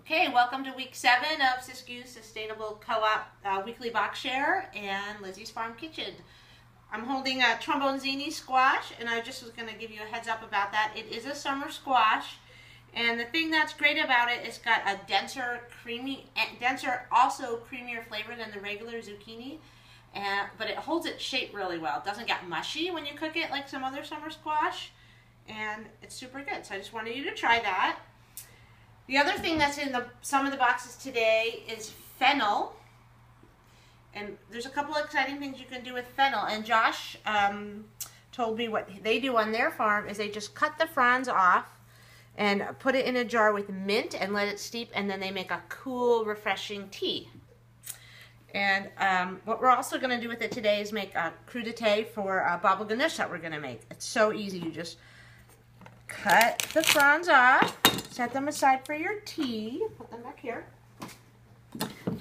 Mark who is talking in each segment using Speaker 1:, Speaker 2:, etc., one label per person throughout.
Speaker 1: Okay, welcome to week 7 of Siskiyou's Sustainable Co-op Weekly Box Share and Lizzie's Farm Kitchen. I'm holding a trombonzini squash, and I just was going to give you a heads up about that. It is a summer squash, and the thing that's great about it, it's got a denser, also creamier flavor than the regular zucchini, but it holds its shape really well. It doesn't get mushy when you cook it like some other summer squash, and it's super good. So I just wanted you to try that. The other thing that's in some of the boxes today is fennel. And there's a couple of exciting things you can do with fennel. And Josh told me what they do on their farm is they just cut the fronds off and put it in a jar with mint and let it steep, and then they make a cool, refreshing tea. And what we're also going to do with it today is make a crudité for Baba Ganoush that we're going to make. It's so easy. You just cut the fronds off, set them aside for your tea, put them back here,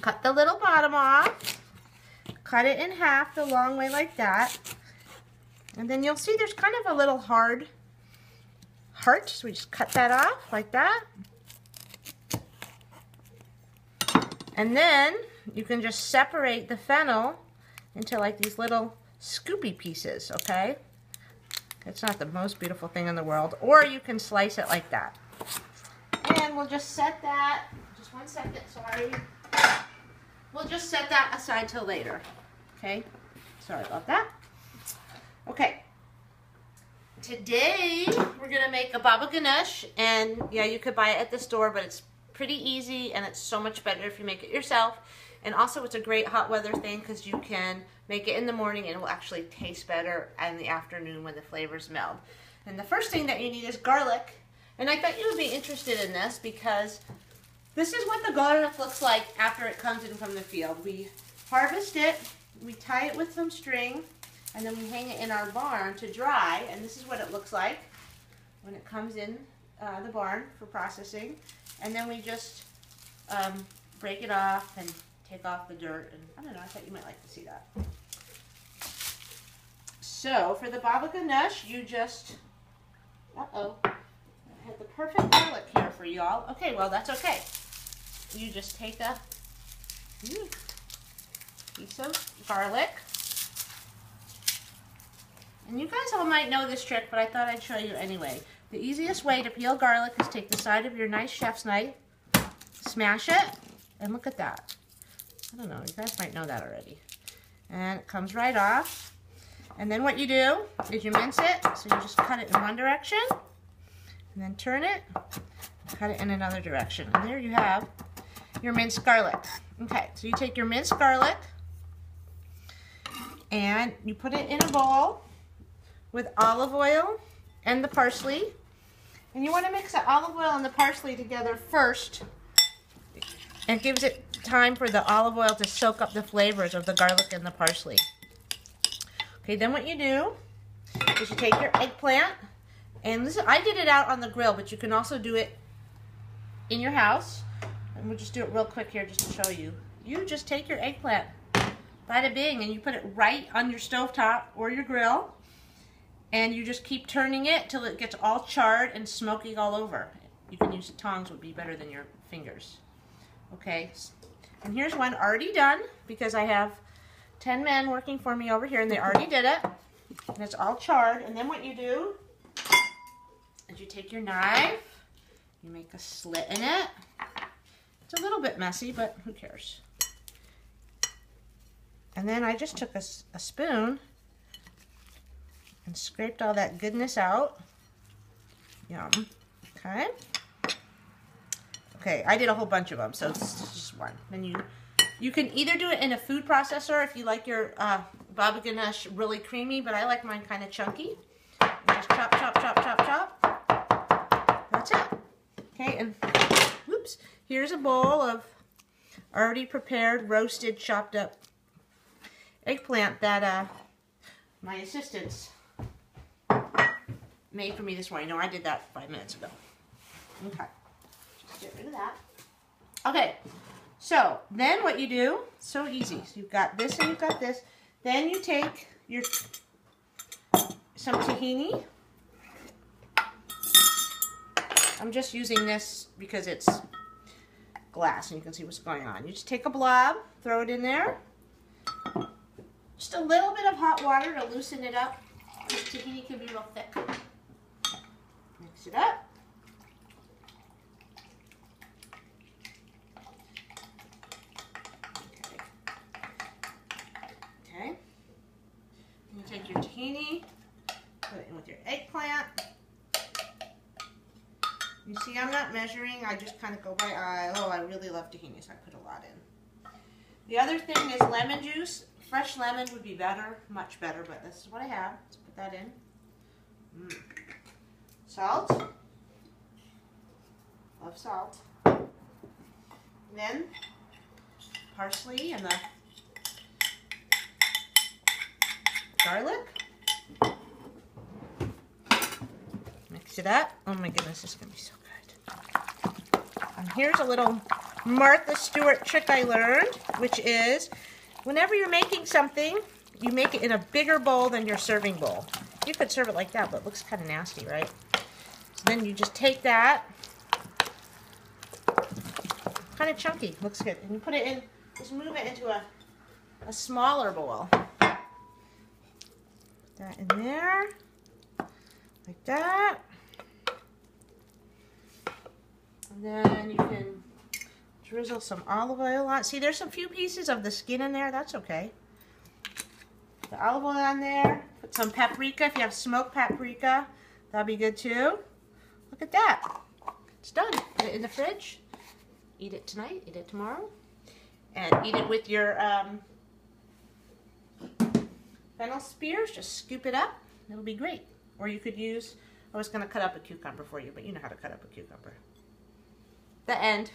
Speaker 1: cut the little bottom off, cut it in half the long way like that, and then you'll see there's kind of a little hard heart, so we just cut that off like that, and then you can just separate the fennel into like these little scoopy pieces, okay? It's not the most beautiful thing in the world, or you can slice it like that. And we'll just set that, just one second, sorry. We'll just set that aside till later, okay? Sorry about that. Okay, today we're gonna make a Baba Ganoush, and yeah, you could buy it at the store, but it's pretty easy, and it's so much better if you make it yourself. And also it's a great hot weather thing because you can make it in the morning and it will actually taste better in the afternoon when the flavors meld. And the first thing that you need is garlic. And I thought you would be interested in this because this is what the garlic looks like after it comes in from the field. We harvest it, we tie it with some string, and then we hang it in our barn to dry. And this is what it looks like when it comes in the barn for processing. And then we just break it off and take off the dirt, and I don't know, I thought you might like to see that. So for the Baba Ganoush, you just, I had the perfect garlic here for y'all. Okay, well that's okay. You just take a piece of garlic, and you guys all might know this trick, but I thought I'd show you anyway. The easiest way to peel garlic is take the side of your nice chef's knife, smash it, and look at that. I don't know, you guys might know that already. And it comes right off. And then what you do is you mince it, so you just cut it in one direction, and then turn it, cut it in another direction. And there you have your minced garlic. Okay, so you take your minced garlic, and you put it in a bowl with olive oil and the parsley. And you want to mix the olive oil and the parsley together first. It gives it time for the olive oil to soak up the flavors of the garlic and the parsley. Okay, then what you do is you take your eggplant, and listen, I did it out on the grill, but you can also do it in your house. And we'll just do it real quick here just to show you. You just take your eggplant, bada bing, and you put it right on your stovetop or your grill, and you just keep turning it till it gets all charred and smoky all over. You can use tongs, would be better than your fingers. Okay, and here's one already done because I have 10 men working for me over here, and they already did it, and it's all charred. And then what you do is you take your knife, you make a slit in it. It's a little bit messy, but who cares? And then I just took a spoon and scraped all that goodness out. Yum. Okay. Okay, I did a whole bunch of them, so it's just one. Then you can either do it in a food processor if you like your Baba Ganoush really creamy, but I like mine kind of chunky. And just chop, chop, chop, chop, chop. That's it. Okay, and whoops, here's a bowl of already prepared, roasted, chopped up eggplant that my assistants made for me this morning. No, I did that 5 minutes ago. Okay. Get rid of that. Okay, so then what you do, so easy. So you've got this and you've got this. Then you take your some tahini. I'm just using this because it's glass and you can see what's going on. You just take a blob, throw it in there. Just a little bit of hot water to loosen it up. This tahini can be real thick. Mix it up. Okay. You take your tahini, put it in with your eggplant. You see, I'm not measuring. I just kind of go by eye. Oh, I really love tahini, so I put a lot in. The other thing is lemon juice. Fresh lemon would be better, much better, but this is what I have. Let's put that in. Salt. Love salt. Then parsley and the garlic. Mix it up. Oh my goodness, this is going to be so good. And here's a little Martha Stewart trick I learned, which is whenever you're making something, you make it in a bigger bowl than your serving bowl. You could serve it like that, but it looks kind of nasty, right? So then you just take that, kind of chunky, looks good, and you put it in, just move it into a smaller bowl. Put that in there, like that. And then you can drizzle some olive oil on. See, there's a few pieces of the skin in there. That's okay. The olive oil on there. Put some paprika. If you have smoked paprika, that'll be good too. Look at that. It's done. Put it in the fridge. Eat it tonight. Eat it tomorrow. And eat it with your fennel spears. Just scoop it up. It'll be great. Or you could use, I was going to cut up a cucumber for you, but you know how to cut up a cucumber. The end.